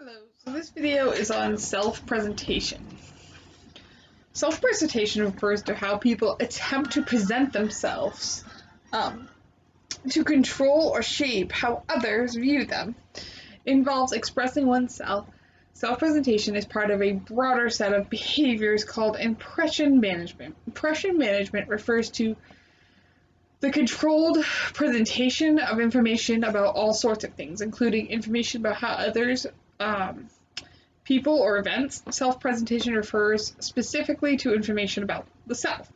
Hello, so this video is on self-presentation. Self-presentation refers to how people attempt to present themselves to control or shape how others view them. It involves expressing oneself. Self-presentation is part of a broader set of behaviors called impression management. Impression management refers to the controlled presentation of information about all sorts of things, including information about how others people or events. Self-presentation refers specifically to information about the self.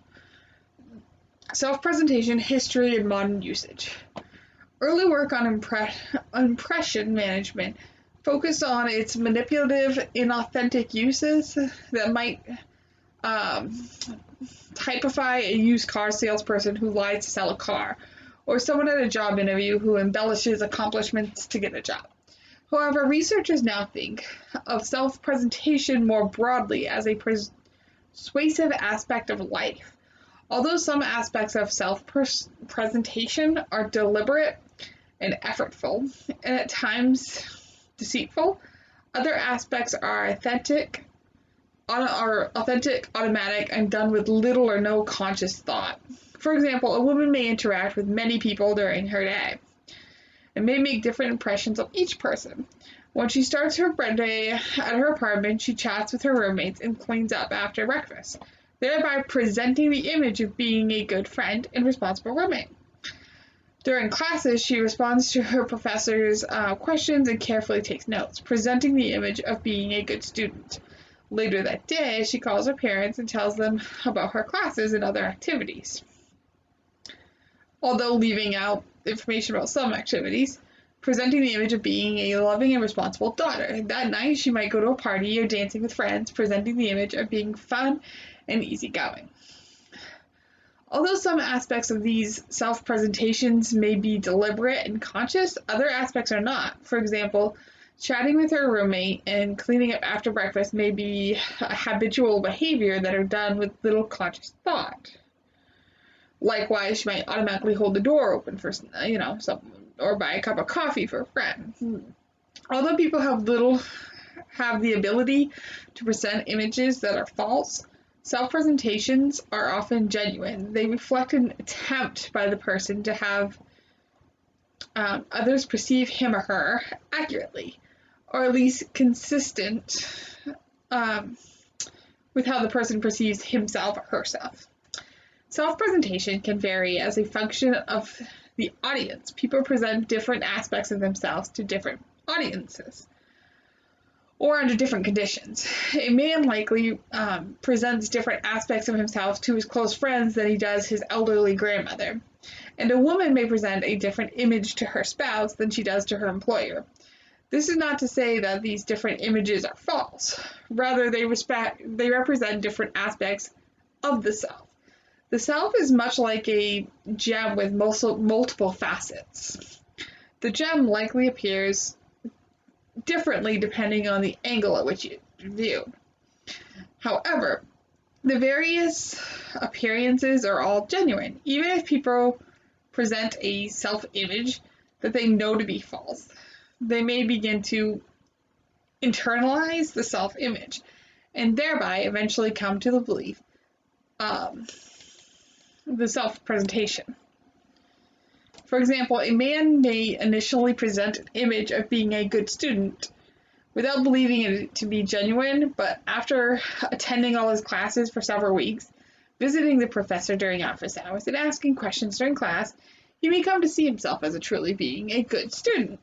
Self-presentation, history, and modern usage. Early work on impression management focused on its manipulative, inauthentic uses that might typify a used car salesperson who lies to sell a car, or someone at a job interview who embellishes accomplishments to get a job. However, researchers now think of self-presentation more broadly as a persuasive aspect of life. Although some aspects of self-presentation are deliberate and effortful, and at times deceitful, other aspects are authentic, automatic, and done with little or no conscious thought. For example, a woman may interact with many people during her day and may make different impressions of each person. When she starts her day at her apartment, she chats with her roommates and cleans up after breakfast, thereby presenting the image of being a good friend and responsible roommate. During classes, she responds to her professor's questions and carefully takes notes, presenting the image of being a good student. Later that day, she calls her parents and tells them about her classes and other activities, although leaving out information about some activities, presenting the image of being a loving and responsible daughter. That night, she might go to a party or dancing with friends, presenting the image of being fun and easygoing. Although some aspects of these self-presentations may be deliberate and conscious, other aspects are not. For example, chatting with her roommate and cleaning up after breakfast may be a habitual behavior that are done with little conscious thought. Likewise, she might automatically hold the door open for, someone, or buy a cup of coffee for a friend. Although people have the ability to present images that are false, self-presentations are often genuine. They reflect an attempt by the person to have others perceive him or her accurately, or at least consistent with how the person perceives himself or herself. Self-presentation can vary as a function of the audience. People present different aspects of themselves to different audiences or under different conditions. A man likely presents different aspects of himself to his close friends than he does his elderly grandmother, and a woman may present a different image to her spouse than she does to her employer. This is not to say that these different images are false. Rather, they represent different aspects of the self. The self is much like a gem with multiple facets. The gem likely appears differently depending on the angle at which you view. However, the various appearances are all genuine, even if people present a self-image that they know to be false. They may begin to internalize the self-image and thereby eventually come to the belief the self-presentation. For example, a man may initially present an image of being a good student without believing it to be genuine, but after attending all his classes for several weeks, visiting the professor during office hours, and asking questions during class, he may come to see himself as truly being a good student.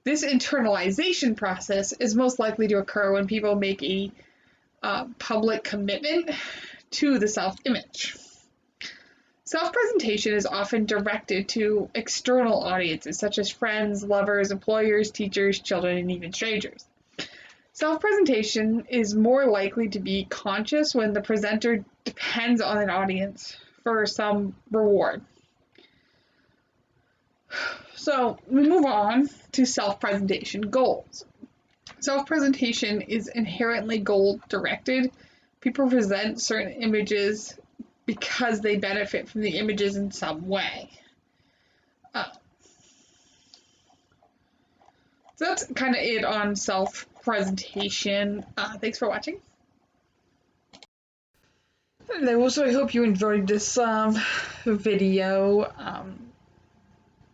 This internalization process is most likely to occur when people make a public commitment to the self-image. Self-presentation is often directed to external audiences, such as friends, lovers, employers, teachers, children, and even strangers. Self-presentation is more likely to be conscious when the presenter depends on an audience for some reward. So we move on to self-presentation goals. Self-presentation is inherently goal-directed. People present certain images because they benefit from the images in some way. So that's kind of it on self-presentation. Thanks for watching. And also, I hope you enjoyed this video.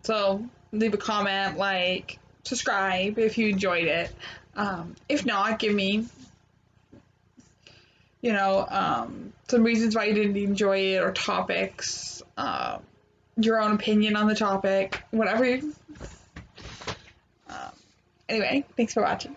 So leave a comment, like, subscribe if you enjoyed it. If not, give me, some reasons why you didn't enjoy it or topics, your own opinion on the topic, whatever. Anyway, thanks for watching.